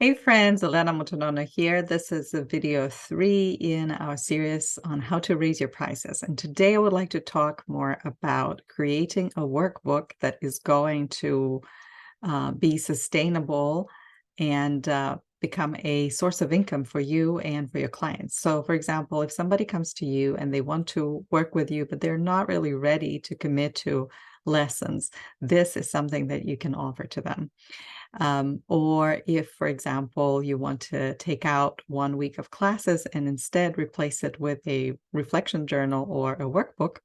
Hey friends, Elena Motonono here. This is video 3 in our series on how to raise your prices. And today I would like to talk more about creating a workbook that is going to be sustainable and become a source of income for you and for your clients. So for example, if somebody comes to you and they want to work with you, but they're not really ready to commit to lessons, this is something that you can offer to them. Or if, for example, you want to take out 1 week of classes and instead replace it with a reflection journal or a workbook,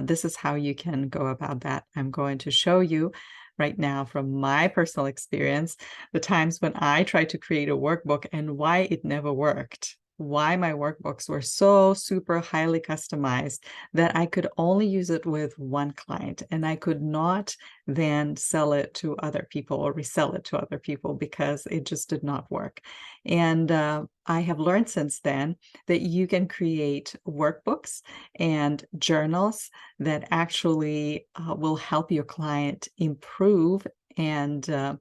this is how you can go about that. I'm going to show you right now from my personal experience, the times when I tried to create a workbook and why it never worked. Why my workbooks were so super highly customized that I could only use it with one client and I could not then sell it to other people or resell it to other people because it just did not work. And I have learned since then that you can create workbooks and journals that actually will help your client improve and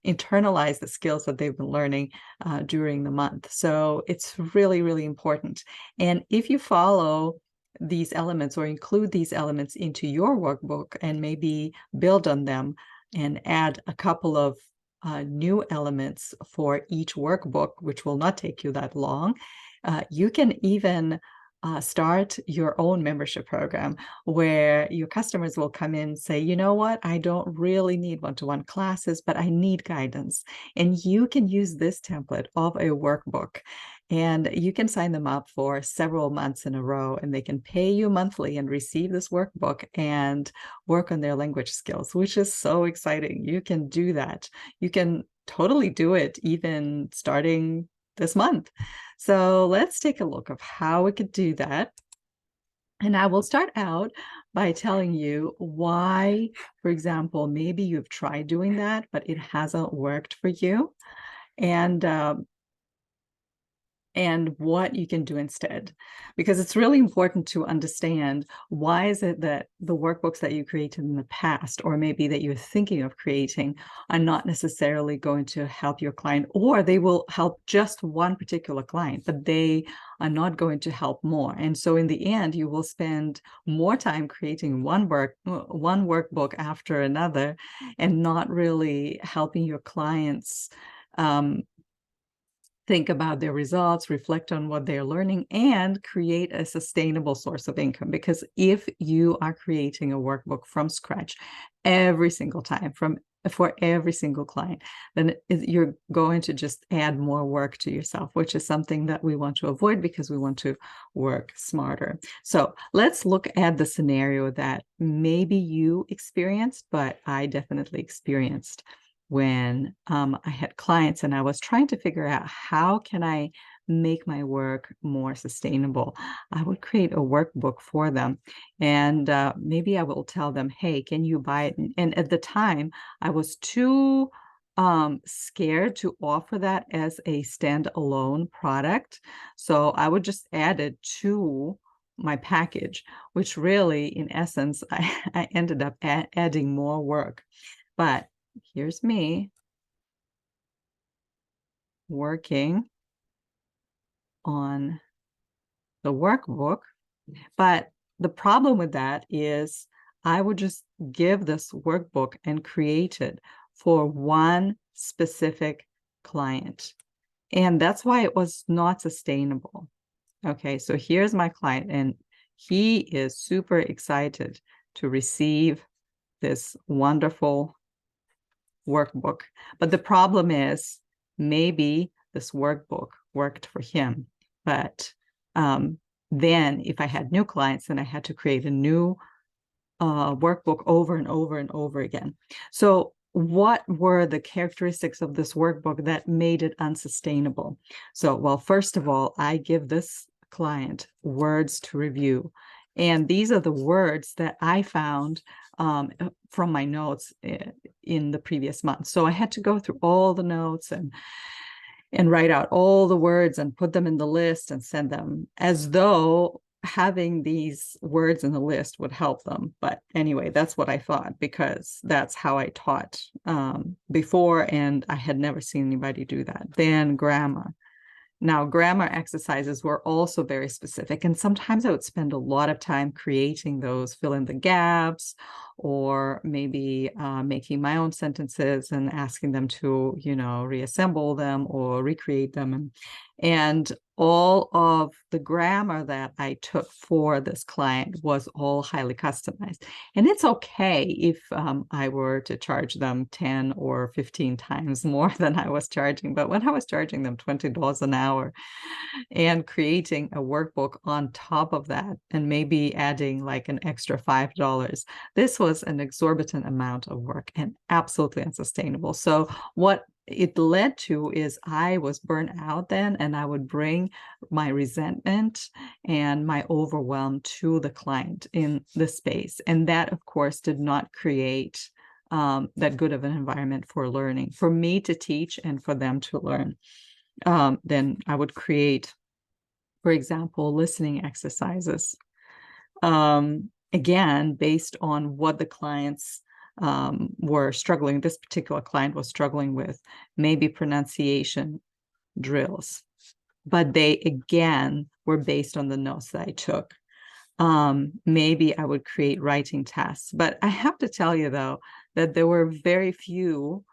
internalize the skills that they've been learning during the month. So it's really, really important. And if you follow these elements or include these elements into your workbook and maybe build on them and add a couple of new elements for each workbook, which will not take you that long, you can even start your own membership program where your customers will come in and say, you know what, I don't really need one-to-one classes, but I need guidance. And you can use this template of a workbook and you can sign them up for several months in a row and they can pay you monthly and receive this workbook and work on their language skills, which is so exciting. You can do that. You can totally do it even starting this month. So let's take a look of how we could do that. And I will start out by telling you why, for example, maybe you've tried doing that, but it hasn't worked for you. And what you can do instead, because it's really important to understand why is it that the workbooks that you created in the past, or maybe that you're thinking of creating, are not necessarily going to help your client, or they will help just one particular client, but they are not going to help more. And so in the end, you will spend more time creating one workbook after another and not really helping your clients think about their results, reflect on what they're learning, and create a sustainable source of income. Because if you are creating a workbook from scratch every single time for every single client, then you're going to just add more work to yourself, which is something that we want to avoid because we want to work smarter. So let's look at the scenario that maybe you experienced, but I definitely experienced when I had clients and I was trying to figure out how can I make my work more sustainable. I would create a workbook for them and maybe I will tell them, hey, can you buy it? And at the time, I was too scared to offer that as a standalone product. So I would just add it to my package, which really, in essence, I ended up adding more work. But here's me working on the workbook. But the problem with that is I would just give this workbook and create it for one specific client. And that's why it was not sustainable. Okay, so here's my client, and he is super excited to receive this wonderful workbook. But the problem is maybe this workbook worked for him, but then if I had new clients, then I had to create a new workbook over and over and over again. So what were the characteristics of this workbook that made it unsustainable? So, well, first of all, I give this client words to review. And these are the words that I found from my notes in the previous month. So I had to go through all the notes and write out all the words and put them in the list and send them as though having these words in the list would help them. But anyway, that's what I thought, because that's how I taught before, and I had never seen anybody do that. Then grammar. Now, grammar exercises were also very specific, and sometimes I would spend a lot of time creating those, fill in the gaps, or maybe making my own sentences and asking them to, reassemble them or recreate them. And all of the grammar that I took for this client was all highly customized. And it's okay if I were to charge them 10 or 15 times more than I was charging. But when I was charging them $20 an hour and creating a workbook on top of that, and maybe adding like an extra $5, this was an exorbitant amount of work and absolutely unsustainable. So what it led to is I was burnt out then, and I would bring my resentment and my overwhelm to the client in the space. And that, of course, did not create that good of an environment for learning, for me to teach and for them to learn. Then I would create, for example, listening exercises, again, based on what the clients were struggling. This particular client was struggling with maybe pronunciation drills, but they, again, were based on the notes that I took. Maybe I would create writing tasks, but I have to tell you, though, that there were very few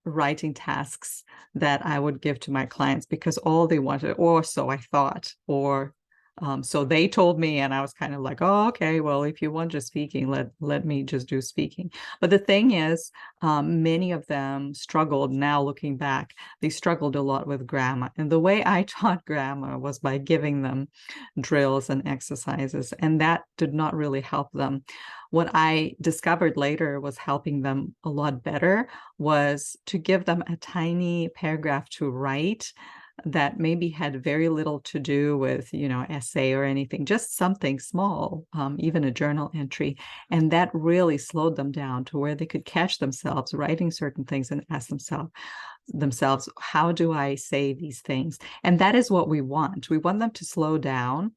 writing tasks that I would give to my clients, because all they wanted, or so I thought, or so they told me, and I was kind of like, oh, okay, well, if you want just speaking, let me just do speaking. But the thing is, many of them struggled. Now looking back, they struggled a lot with grammar. And the way I taught grammar was by giving them drills and exercises, and that did not really help them. What I discovered later was helping them a lot better was to give them a tiny paragraph to write that maybe had very little to do with, essay or anything, just something small, even a journal entry. And that really slowed them down to where they could catch themselves writing certain things and ask themselves, how do I say these things? And that is what we want. We want them to slow down,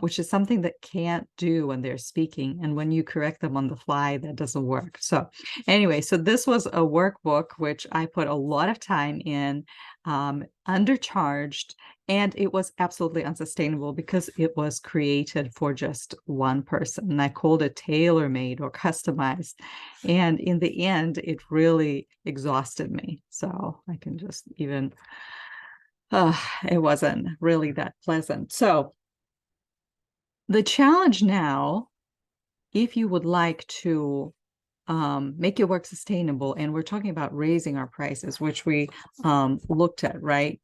which is something that can't do when they're speaking. And when you correct them on the fly, that doesn't work. So anyway, so this was a workbook, which I put a lot of time in, undercharged, and it was absolutely unsustainable because it was created for just one person. And I called it tailor-made or customized. And in the end, it really exhausted me. So I can just even, it wasn't really that pleasant. So the challenge now, if you would like to make your work sustainable, and we're talking about raising our prices, which we looked at, right?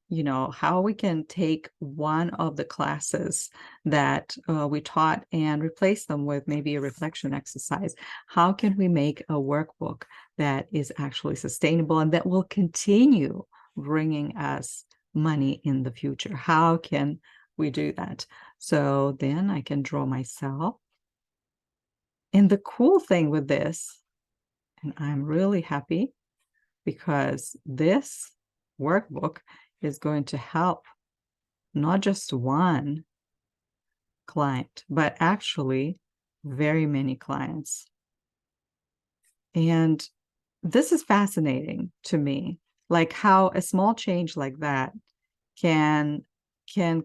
How we can take one of the classes that we taught and replace them with maybe a reflection exercise. How can we make a workbook that is actually sustainable and that will continue bringing us money in the future? How can we do that? So then I can draw myself. And the cool thing with this, and I'm really happy, because this workbook is going to help not just one client, but actually very many clients. And this is fascinating to me, like how a small change like that can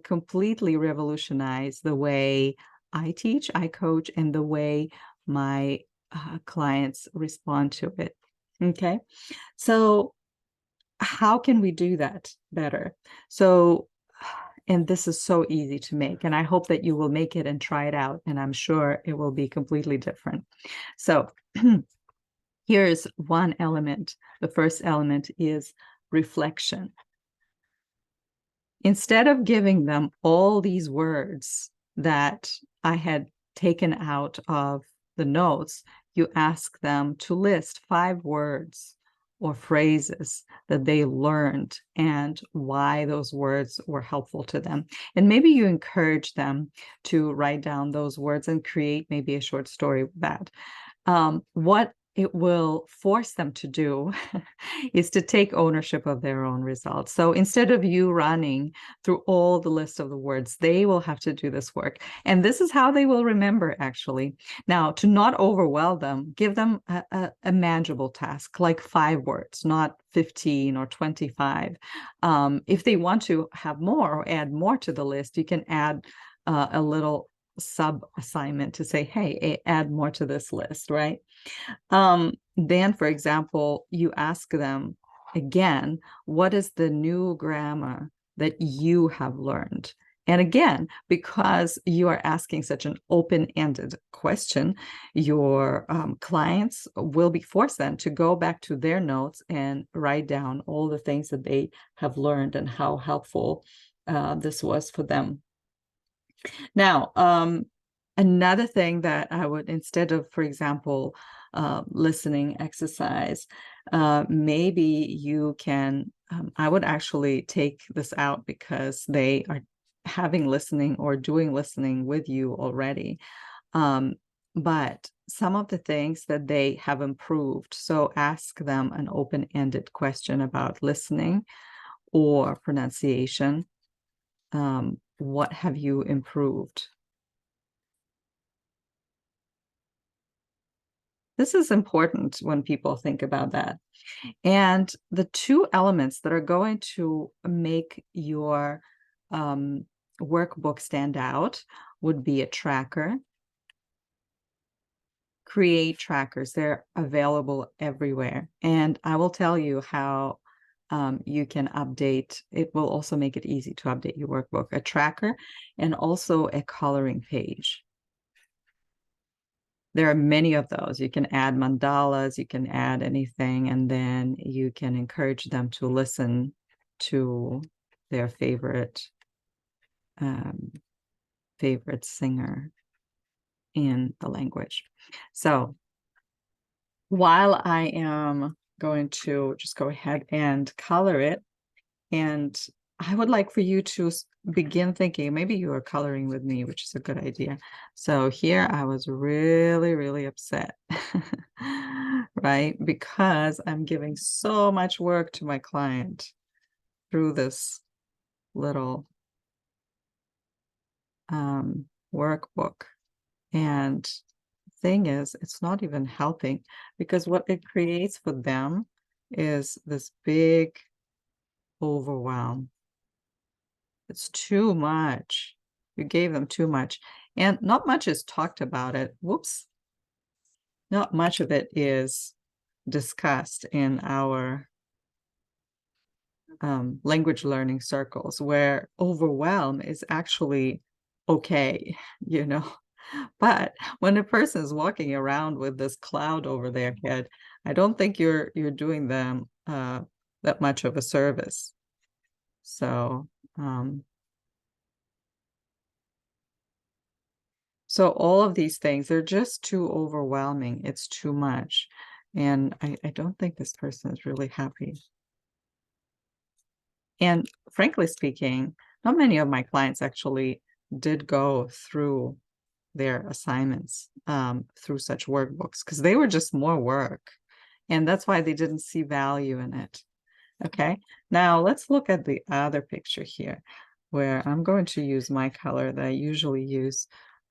completely revolutionize the way I teach, I coach, and the way my clients respond to it. Okay, so how can we do that better? So, and this is so easy to make, and I hope that you will make it and try it out, and I'm sure it will be completely different. So here's one element. The first element is reflection. Instead of giving them all these words that I had taken out of the notes, you ask them to list 5 words or phrases that they learned and why those words were helpful to them. And maybe you encourage them to write down those words and create maybe a short story with that. What it will force them to do is to take ownership of their own results. So instead of you running through all the list of the words, they will have to do this work. And this is how they will remember, actually. Now, to not overwhelm them, give them a manageable task, like 5 words, not 15 or 25. If they want to have more or add more to the list, you can add a little sub assignment to say, hey, add more to this list, right? Then, for example, you ask them again, what is the new grammar that you have learned? And again, because you are asking such an open-ended question, your clients will be forced then to go back to their notes and write down all the things that they have learned and how helpful this was for them. Now, another thing that I would, instead of, for example, listening exercise, maybe you can, I would actually take this out because they are having listening or doing listening with you already. But some of the things that they have improved, so ask them an open-ended question about listening or pronunciation. What have you improved? This is important when people think about that. And the 2 elements that are going to make your workbook stand out would be a tracker. Create trackers. They're available everywhere. And I will tell you how you can update. It will also make it easy to update your workbook. A tracker and also a coloring page. There are many of those. You can add mandalas, you can add anything, and then you can encourage them to listen to their favorite singer in the language. So while I am going to just go ahead and color it, and I would like for you to begin thinking, maybe you are coloring with me, which is a good idea. So here I was really, really upset, right? Because I'm giving so much work to my client through this little workbook. And thing is, it's not even helping, because what it creates for them is this big overwhelm. It's too much. You gave them too much. And not much is talked about it. Whoops. Not much of it is discussed in our language learning circles, where overwhelm is actually okay, you know. But when a person is walking around with this cloud over their head, I don't think you're doing them that much of a service. So so all of these things, they're just too overwhelming. It's too much. And I don't think this person is really happy. And frankly speaking, not many of my clients actually did go through their assignments through such workbooks, because they were just more work. And that's why they didn't see value in it. Okay, now let's look at the other picture here, where I'm going to use my color that I usually use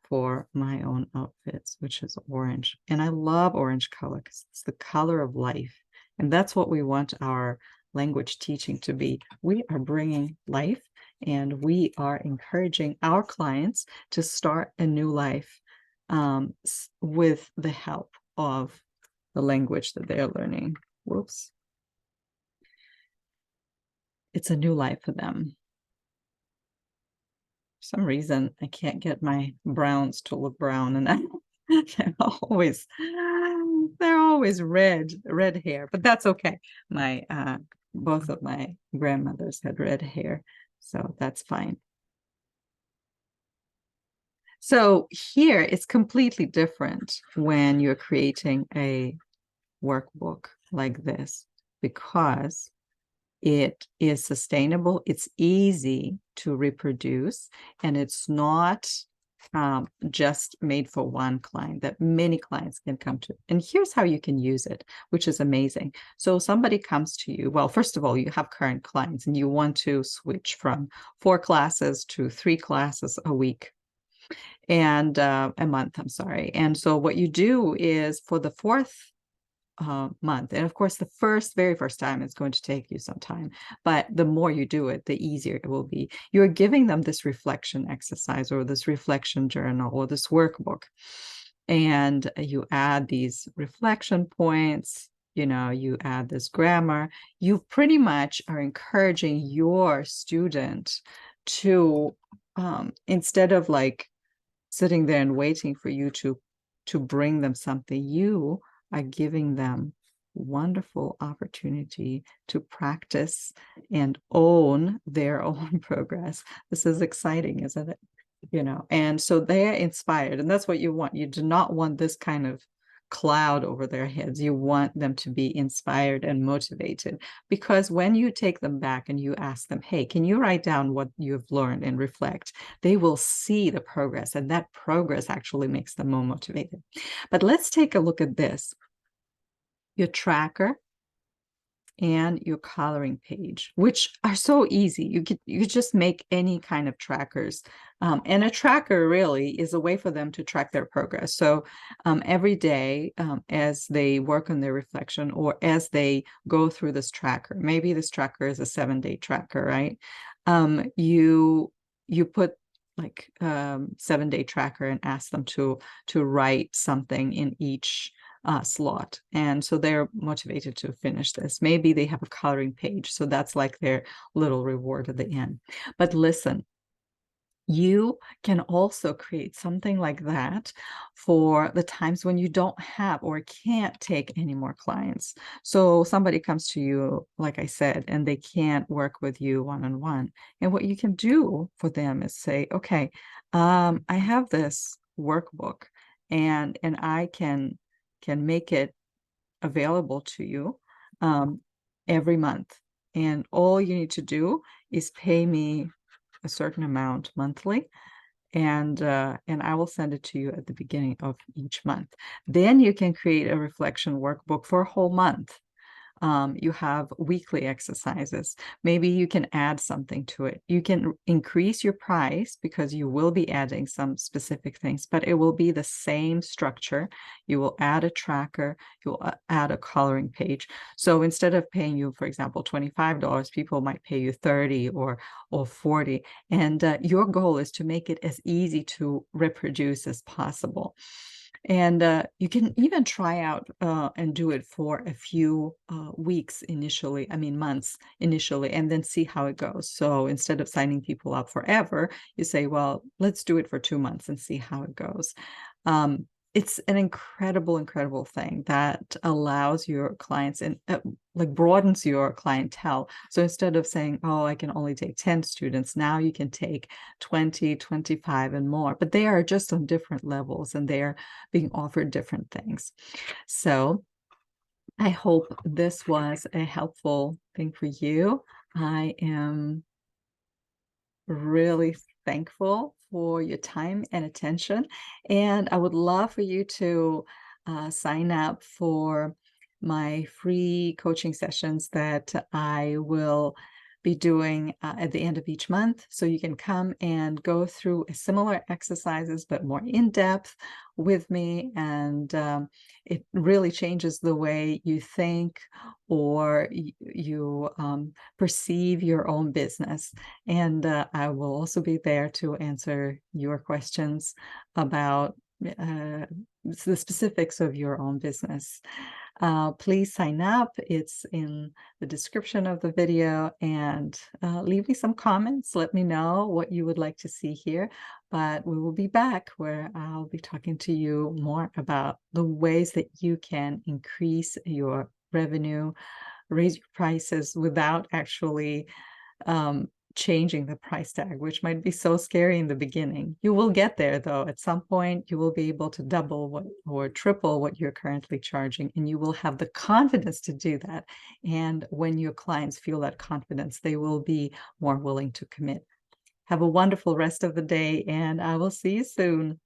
for my own outfits, which is orange. And I love orange color because it's the color of life. And that's what we want our language teaching to be. We are bringing life, and we are encouraging our clients to start a new life with the help of the language that they're learning. Whoops. It's a new life for them. For some reason, I can't get my browns to look brown, and they're always red hair, but that's okay. My both of my grandmothers had red hair, so that's fine. So here it's completely different when you're creating a workbook like this, because it is sustainable, it's easy to reproduce, and it's not just made for one client that many clients can come to. And here's how you can use it, which is amazing. So somebody comes to you. Well, first of all, you have current clients and you want to switch from 4 classes to 3 classes a week and a month, I'm sorry. And so what you do is for the 4th month. And of course, the very first time, it's going to take you some time, but the more you do it, the easier it will be. You're giving them this reflection exercise or this reflection journal or this workbook, and you add these reflection points. You add this grammar. You pretty much are encouraging your student to, instead of like sitting there and waiting for you to bring them something, you are giving them wonderful opportunity to practice and own their own progress. This is exciting, isn't it? And so they're inspired, and that's what you want. You do not want this kind of cloud over their heads. You want them to be inspired and motivated, because when you take them back and you ask them, hey, can you write down what you've learned and reflect, they will see the progress, and that progress actually makes them more motivated. But let's take a look at this. Your tracker and your coloring page, which are so easy. You could just make any kind of trackers. And a tracker really is a way for them to track their progress. So every day, as they work on their reflection or as they go through this tracker, maybe this tracker is a 7-day tracker, right? You put like 7-day tracker and ask them to write something in each slot, and so they're motivated to finish this. Maybe they have a coloring page, so that's like their little reward at the end. But listen, you can also create something like that for the times when you don't have or can't take any more clients. So somebody comes to you, like I said, and they can't work with you one-on-one. And what you can do for them is say, okay, I have this workbook, and I can make it available to you every month. And all you need to do is pay me a certain amount monthly, and I will send it to you at the beginning of each month. Then you can create a reflection workbook for a whole month. You have weekly exercises. Maybe you can add something to it. You can increase your price because you will be adding some specific things, but it will be the same structure. You will add a tracker, you'll add a coloring page. So instead of paying you, for example, $25, people might pay you $30 or $40. And your goal is to make it as easy to reproduce as possible. And you can even try out and do it for a few weeks initially, months initially, and then see how it goes. So instead of signing people up forever, you say, well, let's do it for 2 months and see how it goes. It's an incredible thing that allows your clients and like broadens your clientele. So instead of saying, oh, I can only take 10 students, now you can take 20, 25 and more, but they are just on different levels and they're being offered different things. So I hope this was a helpful thing for you. I am really thankful for your time and attention, and I would love for you to sign up for my free coaching sessions that I will be doing at the end of each month. So you can come and go through similar exercises, but more in depth with me. And it really changes the way you think or you perceive your own business. And I will also be there to answer your questions about the specifics of your own business. Please sign up. It's in the description of the video, and leave me some comments. Let me know what you would like to see here. But we will be back where I'll be talking to you more about the ways that you can increase your revenue, raise your prices without actually changing the price tag, which might be so scary in the beginning. You will get there though. At some point, you will be able to double or triple what you're currently charging, and you will have the confidence to do that. And when your clients feel that confidence, they will be more willing to commit. Have a wonderful rest of the day, and I will see you soon.